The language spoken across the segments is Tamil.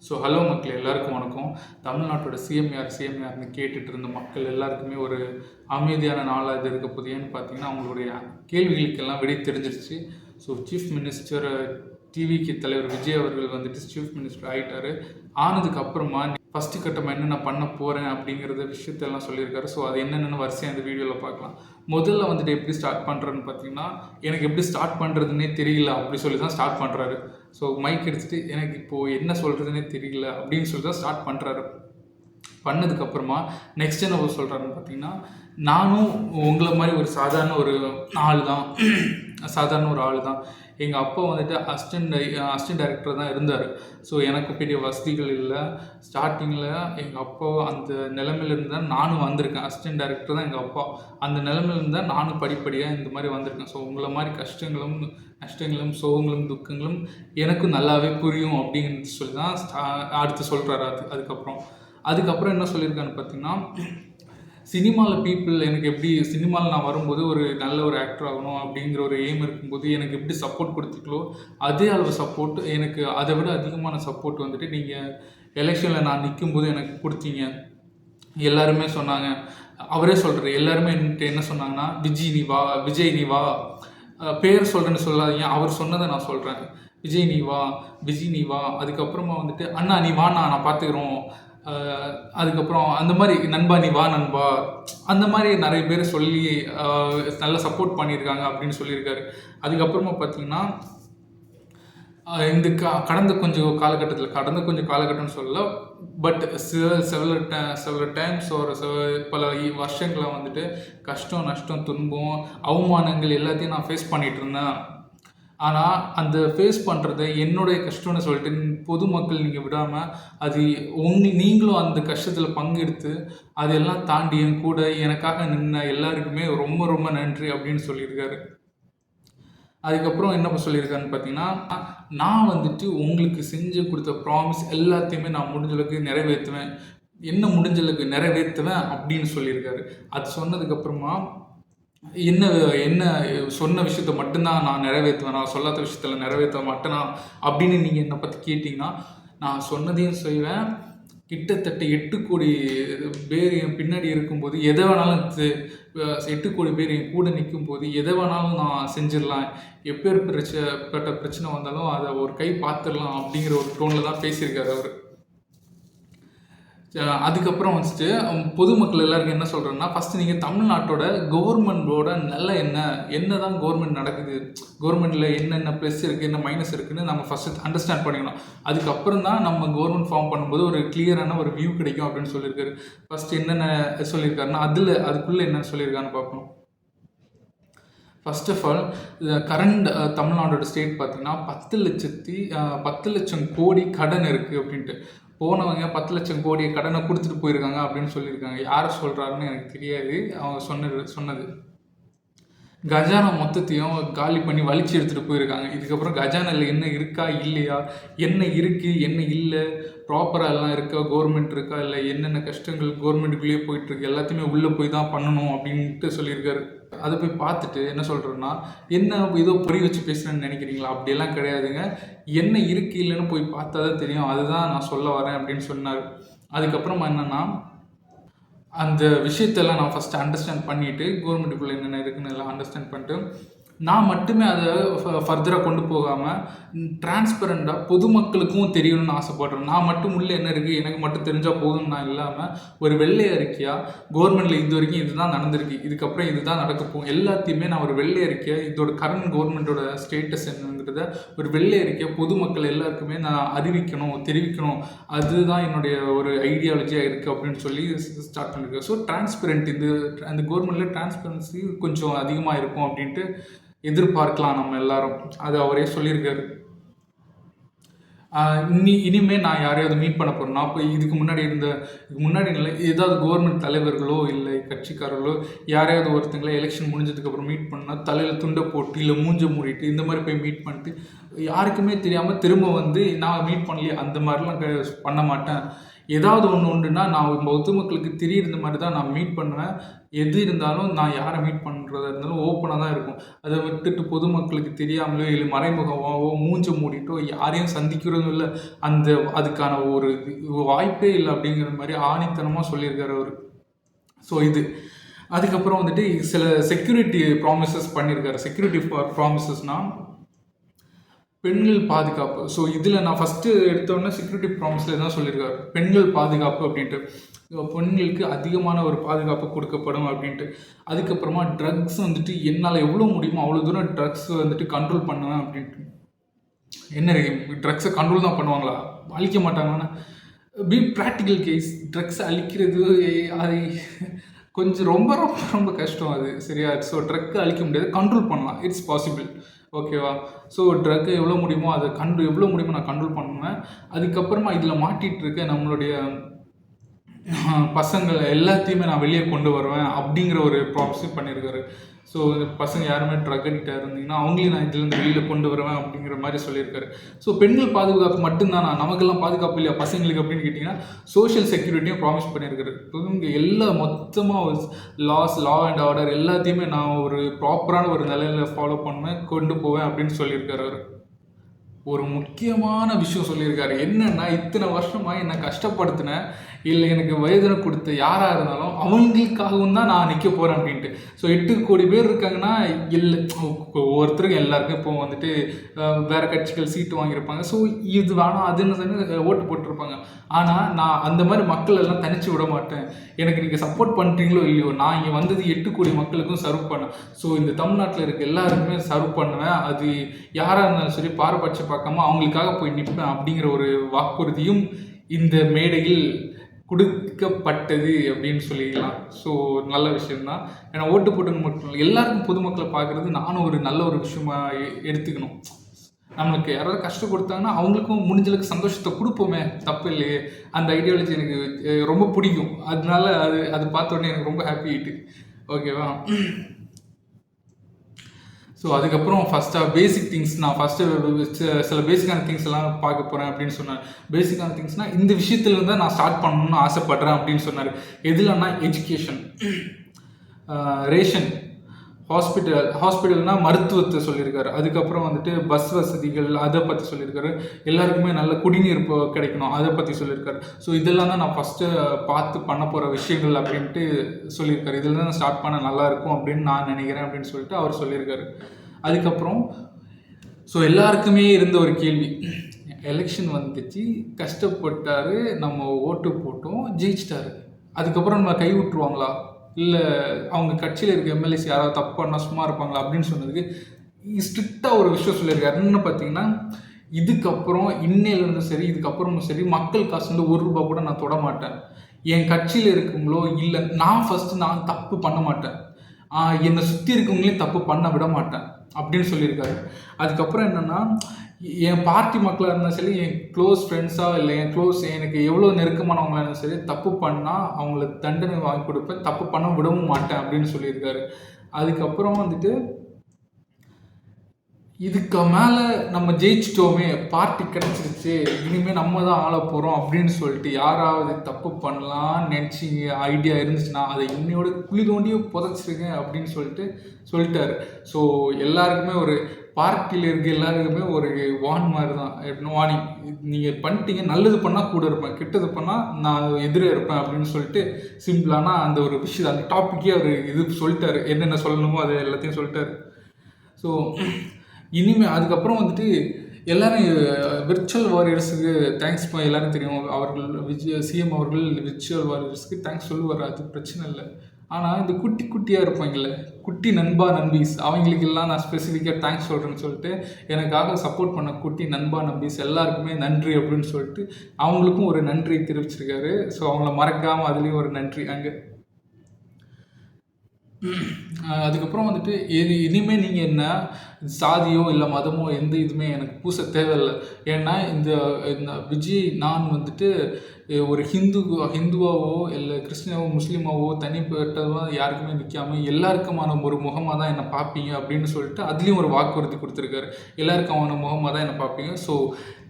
ஸோ ஹலோ மக்கள் எல்லாருக்கும் வணக்கம். தமிழ்நாட்டோட சிஎம் யார் சிஎம் யாருன்னு கேட்டுட்டு இருந்த மக்கள் எல்லாருக்குமே ஒரு அமைதியான நாளாக இது இருக்க போகுது. ஏன்னு பார்த்தீங்கன்னா அவங்களுடைய கேள்விகளுக்கெல்லாம் விடை தெரிஞ்சிருச்சு. ஸோ சீஃப் மினிஸ்டர் டிவிக்கு தலைவர் விஜய் அவர்கள் வந்துட்டு சீஃப் மினிஸ்டர் ஆகிட்டார். ஆனதுக்கு அப்புறமா ஃபஸ்ட்டு கட்டமாக என்னென்ன பண்ண போகிறேன் அப்படிங்கிறத விஷயத்தெல்லாம் சொல்லியிருக்காரு. ஸோ அது என்னென்னு வரிசையாக இந்த வீடியோவில் பார்க்கலாம். முதல்ல வந்துட்டு எப்படி ஸ்டார்ட் பண்ணுறேன்னு பார்த்தீங்கன்னா, எனக்கு எப்படி ஸ்டார்ட் பண்ணுறதுனே தெரியல அப்படி சொல்லி தான் ஸ்டார்ட் பண்ணுறாரு. ஸோ மைக் எடுத்துகிட்டு எனக்கு இப்போது என்ன சொல்கிறதுனே தெரியல அப்படின்னு சொல்லி தான் ஸ்டார்ட் பண்ணுறாரு. பண்ணதுக்கப்புறமா நெக்ஸ்ட் என்ன சொல்கிறாருன்னு பார்த்தீங்கன்னா, நானும் உங்களை மாதிரி ஒரு சாதாரண ஒரு ஆள் தான். எங்கள் அப்பா வந்துட்டு அசிஸ்டன்ட் டைரக்டர் தான் இருந்தார். ஸோ எனக்கு பெரிய வசதிகள் இல்லை. ஸ்டார்டிங்கில் எங்கள் அப்பா அந்த நிலைமையிலேருந்து தான் நானும் வந்திருக்கேன். அசிஸ்டன்ட் டைரக்டர் தான் எங்கள் அப்பா. அந்த நிலைமையிலேருந்து தான் நானும் படிப்படியாக இந்த மாதிரி வந்திருக்கேன். ஸோ உங்களை மாதிரி கஷ்டங்களும் நஷ்டங்களும் சோகங்களும் துக்கங்களும் எனக்கும் நல்லாவே புரியும் அப்படிங்கிறது சொல்லி தான் அடுத்து சொல்கிறாரு. அதுக்கப்புறம் என்ன சொல்லியிருக்கான்னு பார்த்தீங்கன்னா, சினிமாவில் பீப்புள் எனக்கு எப்படி சினிமாவில் நான் வரும்போது ஒரு நல்ல ஒரு ஆக்டர் ஆகணும் அப்படிங்கிற ஒரு எய்ம் இருக்கும்போது எனக்கு எப்படி சப்போர்ட் கொடுத்தீங்களோ அதே அளவு சப்போர்ட் எனக்கு அதை விட அதிகமான சப்போர்ட் வந்துட்டு நீங்கள் எலெக்ஷனில் நான் நிற்கும்போது எனக்கு கொடுத்தீங்க. எல்லாருமே சொன்னாங்க, அவரே சொல்கிறார், எல்லாருமே என்கிட்ட என்ன சொன்னாங்கன்னா, விஜய் நீ வா பேர் சொல்கிறேன்னு சொல்லாதீங்க, அவர் சொன்னதை நான் சொல்கிறேன். விஜய் நீ வா அதுக்கப்புறமா வந்துட்டு அண்ணா நீ வாண்ணா நான் பார்த்துக்கிறோம். அதுக்கப்புறம் அந்த மாதிரி நண்பா நீ வா நண்பா, அந்த மாதிரி நிறைய பேர் சொல்லி நல்லா சப்போர்ட் பண்ணியிருக்காங்க அப்படின்னு சொல்லியிருக்காரு. அதுக்கப்புறமா பார்த்தீங்கன்னா, இந்த கடந்த கொஞ்சம் காலகட்டம்னு சொல்லல, பட் செவரல் டைம்ஸ் ஒரு பல வருஷங்களாக வந்துட்டு கஷ்டம் நஷ்டம் துன்பம் அவமானங்கள் எல்லாத்தையும் நான் ஃபேஸ் பண்ணிகிட்டு இருந்தேன். ஆனால் அந்த ஃபேஸ் பண்ணுறத என்னுடைய கஷ்டம்னு சொல்லிட்டு பொதுமக்கள் நீங்கள் விடாமல் அது நீங்களும் அந்த கஷ்டத்தில் பங்கெடுத்து அதெல்லாம் தாண்டி என் கூட எனக்காக நின்ன எல்லாருக்குமே ரொம்ப ரொம்ப நன்றி அப்படின்னு சொல்லியிருக்காரு. அதுக்கப்புறம் என்ன சொல்லியிருக்காருன்னு பார்த்தீங்கன்னா, நான் வந்துட்டு உங்களுக்கு செஞ்சு கொடுத்த ப்ராமிஸ் எல்லாத்தையுமே நான் முடிஞ்சளவுக்கு நிறைவேற்றுவேன் அப்படின்னு சொல்லியிருக்காரு. அது சொன்னதுக்கப்புறமா என்ன சொன்ன விஷயத்த மட்டும்தான் நான் நிறைவேற்றுவேன், நான் சொல்லாத விஷயத்தில் நிறைவேற்ற மாட்டேனா அப்படின்னு நீங்கள் என்னை பற்றி கேட்டிங்கன்னா, நான் சொன்னதையும் செய்வேன். கிட்டத்தட்ட 8 கோடி பேர் என் பின்னாடி இருக்கும்போது எதை வேணாலும் 8 கோடி பேர் என் கூட நிற்கும்போது எதை வேணாலும் நான் செஞ்சிடலாம், எப்பேற்பட்ட பிரச்சனை வந்தாலும் அதை ஒரு கை பார்த்துடலாம் அப்படிங்கிற ஒரு டோனில் தான் பேசியிருக்காரு அவர். அதுக்கப்புறம் வந்துட்டு பொதுமக்கள் எல்லாருக்கும் என்ன சொல்கிறேன்னா, ஃபஸ்ட்டு நீங்கள் தமிழ்நாட்டோட கவர்மெண்டோட என்ன தான் கவர்மெண்ட் நடக்குது, கவர்மெண்ட்டில் என்னென்ன ப்ளஸ் இருக்குது என்ன மைனஸ் இருக்குதுன்னு நம்ம ஃபஸ்ட்டு அண்டர்ஸ்டாண்ட் பண்ணிக்கணும். அதுக்கப்புறம் தான் நம்ம கவர்மெண்ட் ஃபார்ம் பண்ணும்போது ஒரு கிளியரான ஒரு வியூ கிடைக்கும் அப்படின்னு சொல்லியிருக்காரு. ஃபஸ்ட்டு என்னென்ன சொல்லியிருக்காருன்னா அதுக்குள்ளே என்னென்ன சொல்லியிருக்காருன்னு பார்க்கணும். ஃபர்ஸ்ட் ஆஃப் ஆல் கரண்ட் தமிழ்நாடோட ஸ்டேட் பார்த்திங்கன்னா 10 லட்சம் கோடி கடன் இருக்குது அப்படின்ட்டு. போனவங்க 10 லட்சம் கோடி கடனை கொடுத்துட்டு போயிருக்காங்க அப்படின்னு சொல்லியிருக்காங்க. யாரை சொல்கிறாருன்னு எனக்கு தெரியாது. அவங்க சொன்னது கஜானா மொத்தத்தையும் காலி பண்ணி வலிச்சு எடுத்துகிட்டு போயிருக்காங்க. இதுக்கப்புறம் கஜானாவில் என்ன இருக்கா இல்லையா, என்ன இருக்குது என்ன இல்லை, ப்ராப்பராக எல்லாம் இருக்கா, கவர்மெண்ட் இருக்கா இல்லை, என்னென்ன கஷ்டங்கள் கவர்மெண்ட்டுக்குள்ளேயே போயிட்டுருக்கு எல்லாத்தையுமே உள்ளே போய் தான் பண்ணணும் அப்படின்ட்டு சொல்லியிருக்காரு. அதை போய் பார்த்துட்டு என்ன சொல்கிறேன்னா, என்ன ஏதோ பொறி வச்சு பேசுகிறேன்னு நினைக்கிறீங்களா, அப்படியெல்லாம் கிடையாதுங்க, என்ன இருக்குது இல்லைன்னு போய் பார்த்தா தான் தெரியும், அதுதான் நான் சொல்ல வரேன் அப்படின்னு சொன்னார். அதுக்கப்புறமா என்னென்னா, அந்த விஷயத்தெல்லாம் நான் ஃபஸ்ட்டு அண்டர்ஸ்டாண்ட் பண்ணிவிட்டு கவர்மெண்ட்டுக்குள்ளே என்னென்ன இருக்குன்னு எல்லாம் அண்டர்ஸ்டாண்ட் பண்ணிட்டு நான் மட்டுமே அதை ஃபர்தராக கொண்டு போகாமல் டிரான்ஸ்பரண்டாக பொதுமக்களுக்கும் தெரியணும்னு ஆசைப்படுறேன். நான் மட்டும் உள்ளே என்ன இருக்குது எனக்கு மட்டும் தெரிஞ்சால் போதும்னு நான் இல்லாமல் ஒரு வெள்ளை அறிக்கையாக கவர்மெண்ட்டில் இது வரைக்கும் இதுதான் நடந்திருக்கு, இதுக்கப்புறம் இதுதான் நடக்க போகும் எல்லாத்தையுமே நான் ஒரு வெள்ளை அறிக்கையாக இதோட கரண்ட் கவர்மெண்ட்டோட ஸ்டேட்டஸ் என்னங்கிறத ஒரு வெள்ளை அறிக்கையாக பொதுமக்கள் எல்லாருக்குமே நான் தெரிவிக்கணும். அதுதான் என்னுடைய ஒரு ஐடியாலஜியாக இருக்குது அப்படின்னு சொல்லி ஸ்டார்ட் பண்ணியிருக்கேன். ஸோ டிரான்ஸ்பரண்ட் அந்த கவர்மெண்ட்டில் டிரான்ஸ்பரன்சி கொஞ்சம் அதிகமாக இருக்கும் அப்படின்ட்டு எதிர்பார்க்கலாம் நம்ம எல்லாரும். அது அவரே சொல்லியிருக்காரு. இனிமேல் நான் யாரையாவது மீட் பண்ண போகிறேன்னா, அப்போ இதுக்கு முன்னாடி இல்லை ஏதாவது கவர்மெண்ட் தலைவர்களோ இல்லை கட்சிக்காரர்களோ யாரையாவது ஒருத்தங்களே எலெக்ஷன் முடிஞ்சதுக்கப்புறம் மீட் பண்ணால் தலையில் துண்டை போட்டு இல்லை மூஞ்ச மூடிட்டு இந்த மாதிரி போய் மீட் பண்ணிட்டு யாருக்குமே தெரியாமல் திரும்ப வந்து நான் மீட் பண்ணலையே அந்த மாதிரிலாம் பண்ண மாட்டேன். ஏதாவது ஒன்று உண்டுன்னா நான் பொதுமக்களுக்கு தெரியுற மாதிரி தான் நான் மீட் பண்ணுவேன். எது இருந்தாலும் நான் யாரை மீட் பண்ணுறதா இருந்தாலும் ஓப்பனாக தான் இருக்கும். அதை விட்டுட்டு பொதுமக்களுக்கு தெரியாமலோ இல்லை மறைமுகமாகவோ மூஞ்ச மூடிட்டோ யாரையும் சந்திக்கிறதும் இல்லை. அதுக்கான ஒரு வாய்ப்பே இல்லை அப்படிங்கிற மாதிரி ஆணித்தனமாக சொல்லியிருக்காரு அவர். ஸோ இது அதுக்கப்புறம் வந்துட்டு சில செக்யூரிட்டி ப்ராமிசஸ் பண்ணியிருக்காரு. செக்யூரிட்டி ப்ராமிசஸ்னால் பெண்கள் பாதுகாப்பு. ஸோ இதில் நான் ஃபஸ்ட்டு எடுத்தோடனே செக்யூரிட்டி ப்ராமிஸில் தான் சொல்லியிருக்காரு பெண்கள் பாதுகாப்பு அப்படின்ட்டு. பெண்களுக்கு அதிகமான ஒரு பாதுகாப்பு கொடுக்கப்படும் அப்படின்ட்டு. அதுக்கப்புறமா ட்ரக்ஸ் வந்துட்டு என்னால் எவ்வளோ முடியுமோ அவ்வளோ தூரம் ட்ரக்ஸ் வந்துட்டு கண்ட்ரோல் பண்ணுவேன் அப்படின்ட்டு. என்ன ட்ரக்ஸை கண்ட்ரோல் தான் பண்ணுவாங்களா? அழிக்க மாட்டாங்கன்னா பி ப்ராக்டிக்கல் கேஸ். ட்ரக்ஸை அழிக்கிறது அது கொஞ்சம் ரொம்ப ரொம்ப ரொம்ப கஷ்டம் அது, சரியா? ஸோ ட்ரக்கை அழிக்க முடியாது, கண்ட்ரோல் பண்ணலாம், இட்ஸ் பாசிபிள். ஓகேவா? ஸோ ட்ரக்கு எவ்வளோ முடியுமோ அதை எவ்வளோ முடியுமோ நான் கண்ட்ரோல் பண்ணுவேன். அதுக்கப்புறமா இதில் மாட்டிகிட்டு இருக்க நம்மளுடைய பசங்களை எல்லாத்தையுமே நான் வெளியே கொண்டு வருவேன் அப்படிங்கிற ஒரு ப்ராமிஸும் பண்ணியிருக்காரு. ஸோ பசங்க யாருமே ட்ரக் அடிக்டாக இருந்தீங்கன்னா அவங்களையும் நான் இதுலேருந்து வெளியில் கொண்டு வருவேன் அப்படிங்கிற மாதிரி சொல்லியிருக்காரு. ஸோ பெண்கள் பாதுகாப்பு மட்டும்தானா, நமக்கெல்லாம் பாதுகாப்பு இல்லையா பசங்களுக்கு அப்படின்னு கேட்டிங்கன்னா சோஷியல் செக்யூரிட்டியும் ப்ராமிஸ் பண்ணியிருக்காரு. இங்கே எல்லாம் மொத்தமாக லா அண்ட் ஆர்டர் எல்லாத்தையுமே நான் ஒரு ப்ராப்பரான ஒரு நிலையில் ஃபாலோ பண்ணுவேன், கொண்டு போவேன் அப்படின்னு சொல்லியிருக்காரு அவர். ஒரு முக்கியமான விஷயம் சொல்லியிருக்காரு. என்னென்னா, இத்தனை வருஷமாக என்னை கஷ்டப்படுத்தின இல்லை எனக்கு வேதனை கொடுத்த யாராக இருந்தாலும் அவங்களுக்காகவும் தான் நான் நிற்க போகிறேன் அப்படின்ட்டு. ஸோ 8 கோடி பேர் இருக்காங்கன்னா இல்லை ஒவ்வொருத்தருக்கும் எல்லாருக்கும் இப்போ வந்துட்டு வேறு கட்சிகள் சீட்டு வாங்கியிருப்பாங்க. ஸோ இது வேணாம் அதுன்னு ஓட்டு போட்டிருப்பாங்க. ஆனால் நான் அந்த மாதிரி மக்கள் எல்லாம் தனிச்சு விட மாட்டேன். எனக்கு நீங்கள் சப்போர்ட் பண்ணுறீங்களோ இல்லையோ, நான் இங்கே வந்தது 8 கோடி மக்களுக்கும் சர்வ் பண்ணேன். ஸோ இந்த தமிழ்நாட்டில் இருக்க எல்லாருக்குமே சர்வ் பண்ணுவேன். அது யாராக இருந்தாலும் சரி பாரபட்சம் பார்க்காம அவங்களுக்காக போய் நிற்பேன் அப்படிங்கிற ஒரு வாக்குறுதியும் இந்த மேடையில் கொடுக்கப்பட்டது அப்படின்னு சொல்லிக்கலாம். ஸோ நல்ல விஷயம்தான். ஏன்னா ஓட்டு போட்டுன்னு மட்டும் இல்லை, எல்லாருக்கும் பொதுமக்களை பார்க்குறது நானும் ஒரு நல்ல ஒரு விஷயமா எடுத்துக்கணும். நம்மளுக்கு யாராவது கஷ்டம் கொடுத்தாங்கன்னா அவங்களுக்கும் முடிஞ்சளவுக்கு சந்தோஷத்தை கொடுப்போமே, தப்பு இல்லையே. அந்த ஐடியாலஜி எனக்கு ரொம்ப பிடிக்கும். அதனால அது பார்த்த உடனே எனக்கு ரொம்ப ஹாப்பி ஆகிட்டு. ஓகேவா? ஸோ அதுக்கப்புறம் ஃபஸ்ட்டாக பேசிக் திங்ஸ் நான் ஃபஸ்ட்டு சில பேசிக்கான திங்ஸ் எல்லாம் பார்க்க போகிறேன் அப்படின்னு சொன்னார். பேசிக்கான திங்ஸ்னால் இந்த விஷயத்துலேருந்து தான் நான் ஸ்டார்ட் பண்ணணும்னு ஆசைப்பட்றேன் அப்படின்னு சொன்னார். எதுலன்னா எஜுகேஷன், ரேஷன், ஹாஸ்பிட்டல்னால் மருத்துவத்தை சொல்லியிருக்காரு. அதுக்கப்புறம் வந்துட்டு பஸ் வசதிகள் அதை பற்றி சொல்லியிருக்காரு. எல்லாருக்குமே நல்ல குடிநீர் கிடைக்கணும் அதை பற்றி சொல்லியிருக்காரு. ஸோ இதெல்லாம் தான் நான் ஃபஸ்ட்டு பார்த்து பண்ண போகிற விஷயங்கள் அப்படின்ட்டு சொல்லியிருக்காரு. இதில் தான் நான் ஸ்டார்ட் பண்ண நல்லாயிருக்கும் அப்படின்னு நான் நினைக்கிறேன் அப்படின்னு சொல்லிட்டு அவர் சொல்லியிருக்காரு. அதுக்கப்புறம் ஸோ எல்லாருக்குமே இருந்த ஒரு கேள்வி, எலெக்ஷன் வந்துச்சு, கஷ்டப்பட்டார், நம்ம ஓட்டு போட்டோம், ஜெயிச்சிட்டாரு, அதுக்கப்புறம் நம்ம கை விட்டுருவாங்களா, இல்லை அவங்க கட்சியில் இருக்க எம்எல்ஏஸ் யாராவது தப்பு பண்ணால் சும்மா இருப்பாங்களா அப்படின்னு சொன்னதுக்கு ஸ்ட்ரிக்டாக ஒரு விஷயம் சொல்லியிருக்காரு. என்னென்னு பார்த்தீங்கன்னா, இதுக்கப்புறம் இன்னையிலேருந்து சரி இதுக்கப்புறமும் சரி மக்கள் காசு வந்து ₹1 கூட நான் தொட மாட்டேன். என் கட்சியில் இருக்கவங்களோ இல்லை நான் தப்பு பண்ண மாட்டேன், என்னை சுற்றி இருக்கவங்களையும் தப்பு பண்ண விட மாட்டேன் அப்படின்னு சொல்லியிருக்காரு. அதுக்கப்புறம் என்னென்னா, என் பார்ட்டி மக்களாக இருந்தாலும் சரி, என் க்ளோஸ் ஃப்ரெண்ட்ஸாக இல்லை எனக்கு எவ்வளோ நெருக்கமானவங்களாக இருந்தாலும் சரி, தப்பு பண்ணால் அவங்கள தண்டனை வாங்கி கொடுப்பேன், தப்பு பண்ண விடவும் மாட்டேன் அப்படின்னு சொல்லியிருக்காரு. அதுக்கப்புறம் வந்துட்டு இதுக்கு மேலே நம்ம ஜெயிச்சிட்டோமே, பார்ட்டி கிடச்சிருச்சு, இனிமேல் நம்ம தான் ஆள போகிறோம் அப்படின்னு சொல்லிட்டு யாராவது தப்பு பண்ணலான்னு நினச்சி ஐடியா இருந்துச்சுன்னா அதை இன்னையோட குழி தோண்டியும் புதைச்சிருங்க அப்படின்னு சொல்லிட்டாரு. ஸோ எல்லாருக்குமே ஒரு பார்ட்டியில் இருக்க எல்லாருக்குமே ஒரு மாதிரி தான், வார்னிங். நீங்கள் பண்ணிட்டீங்க, நல்லது பண்ணால் கூட இருப்பேன், கெட்டது பண்ணால் நான் எதிரே இருப்பேன் அப்படின்னு சொல்லிட்டு சிம்பிளானா அந்த ஒரு விஷயம், அந்த டாப்பிக்கே அவர் சொல்லிட்டாரு. என்னென்ன சொல்லணுமோ அதை எல்லாத்தையும் சொல்லிட்டாரு. ஸோ இனிமேல் அதுக்கப்புறம் வந்துட்டு எல்லோரும் விர்ச்சுவல் வாரியர்ஸுக்கு தேங்க்ஸ் எல்லோரும் தெரியும். சிஎம் அவர்கள் விர்ச்சுவல் வாரியர்ஸுக்கு தேங்க்ஸ் சொல்லுவார், அது பிரச்சனை இல்லை. ஆனால் இந்த குட்டியாக இருப்பாங்கல்ல, குட்டி நண்பா நண்பீஸ், அவங்களுக்கெல்லாம் நான் ஸ்பெசிஃபிக்காக தேங்க்ஸ் சொல்கிறேன்னு சொல்லிட்டு எனக்காக சப்போர்ட் பண்ண குட்டி நண்பா நண்பீஸ் எல்லாருக்குமே நன்றி அப்படின்னு சொல்லிட்டு அவங்களுக்கும் ஒரு நன்றி தெரிவிச்சிருக்காரு. ஸோ அவங்கள மறக்காமல் அதுலேயும் ஒரு நன்றி அங்கே. அதுக்கப்புறம் வந்துட்டு இனிமேல் நீங்கள் என்ன சாதியோ இல்லை மதமோ எந்த இதுவுமே எனக்கு பூச தேவையில்லை. ஏன்னா இந்த விஜய் நான் வந்துட்டு ஒரு ஹிந்துவாவோ இல்லை கிறிஸ்டினாவோ முஸ்லீமாவோ தனிப்பட்டதாக யாருக்குமே நிற்காமல் எல்லாருக்குமான ஒரு முகமாக தான் என்னை பார்ப்பீங்க அப்படின்னு சொல்லிட்டு அதுலேயும் ஒரு வாக்குறுதி கொடுத்துருக்காரு. எல்லாருக்குமான முகமாக தான் என்னை பார்ப்பீங்க. ஸோ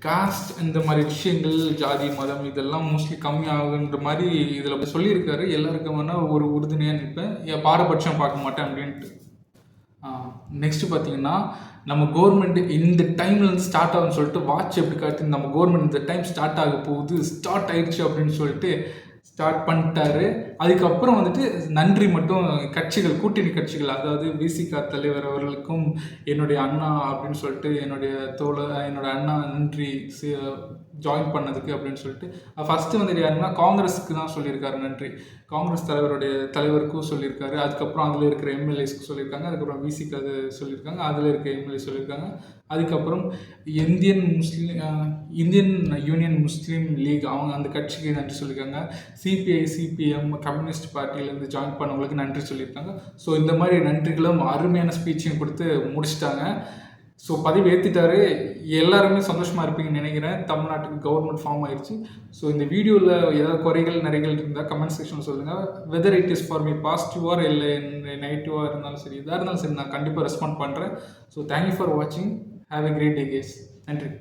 காஸ்ட் இந்த மாதிரி விஷயங்கள், ஜாதி மதம் இதெல்லாம் மோஸ்ட்லி கம்மியாகுன்ற மாதிரி இதில் சொல்லியிருக்காரு. எல்லாருக்கும் வேணால் ஒரு உறுதுணையாக நிற்பேன், என் பாரபட்சம் பார்க்க மாட்டேன் அப்படின்ட்டு. நெக்ஸ்ட்டு பார்த்தீங்கன்னா, நம்ம கவர்மெண்ட் இந்த டைமில் ஸ்டார்ட் ஆகும்னு சொல்லிட்டு வாட்ச் எப்படி காட்டு, நம்ம கவர்மெண்ட் இந்த டைம் ஸ்டார்ட் ஆக போகுது, ஸ்டார்ட் ஆயிடுச்சு அப்படின்னு சொல்லிட்டு ஸ்டார்ட் பண்ணிட்டாரு. அதுக்கப்புறம் வந்துட்டு நன்றி மட்டும் கட்சிகள், கூட்டணி கட்சிகள், அதாவது விசிக தலைவர் அவர்களுக்கும் என்னுடைய அண்ணா அப்படின்னு சொல்லிட்டு என்னோட அண்ணா நன்றி ஜாயின் பண்ணதுக்கு அப்படின்னு சொல்லிட்டு ஃபஸ்ட்டு வந்துட்டு யாருன்னா காங்கிரஸுக்கு தான் சொல்லியிருக்காரு நன்றி. காங்கிரஸ் தலைவருக்கும் சொல்லியிருக்காரு. அதுக்கப்புறம் அதில் இருக்கிற எம்எல்ஏஸ்க்கு சொல்லியிருக்காங்க. அதுக்கப்புறம் விசிக்கு அது சொல்லியிருக்காங்க. அதில் இருக்க எம்எல்ஏ சொல்லியிருக்காங்க. அதுக்கப்புறம் இந்தியன் யூனியன் முஸ்லீம் லீக் அவங்க அந்த கட்சிக்கு நன்றி சொல்லியிருக்காங்க. சிபிஐ, சிபிஎம், கம்யூனிஸ்ட் பார்ட்டியிலேருந்து ஜாயின் பண்ணவங்களுக்கு நன்றி சொல்லியிருக்காங்க. ஸோ இந்த மாதிரி நன்றிகளும் அருமையான ஸ்பீச்சையும் கொடுத்து முடிச்சிட்டாங்க. ஸோ பதவி ஏற்றிட்டாரு. எல்லாருமே சந்தோஷமாக இருப்பீங்கன்னு நினைக்கிறேன். தமிழ்நாட்டுக்கு கவர்மெண்ட் ஃபார்ம் ஆயிடுச்சு. ஸோ இந்த வீடியோவில் ஏதாவது குறைகள் நிறைகள் இருந்தால் கமெண்ட் செக்ஷனில் சொல்லுங்கள். Whether it is for me பாசிட்டிவாக இல்லை நெகட்டிவாக இருந்தாலும் சரி, எதாக இருந்தாலும் சரி, நான் கண்டிப்பாக ரெஸ்பாண்ட் பண்ணுறேன். ஸோ தேங்க்யூ ஃபார் வாட்சிங். Have a great day guys. நன்றி.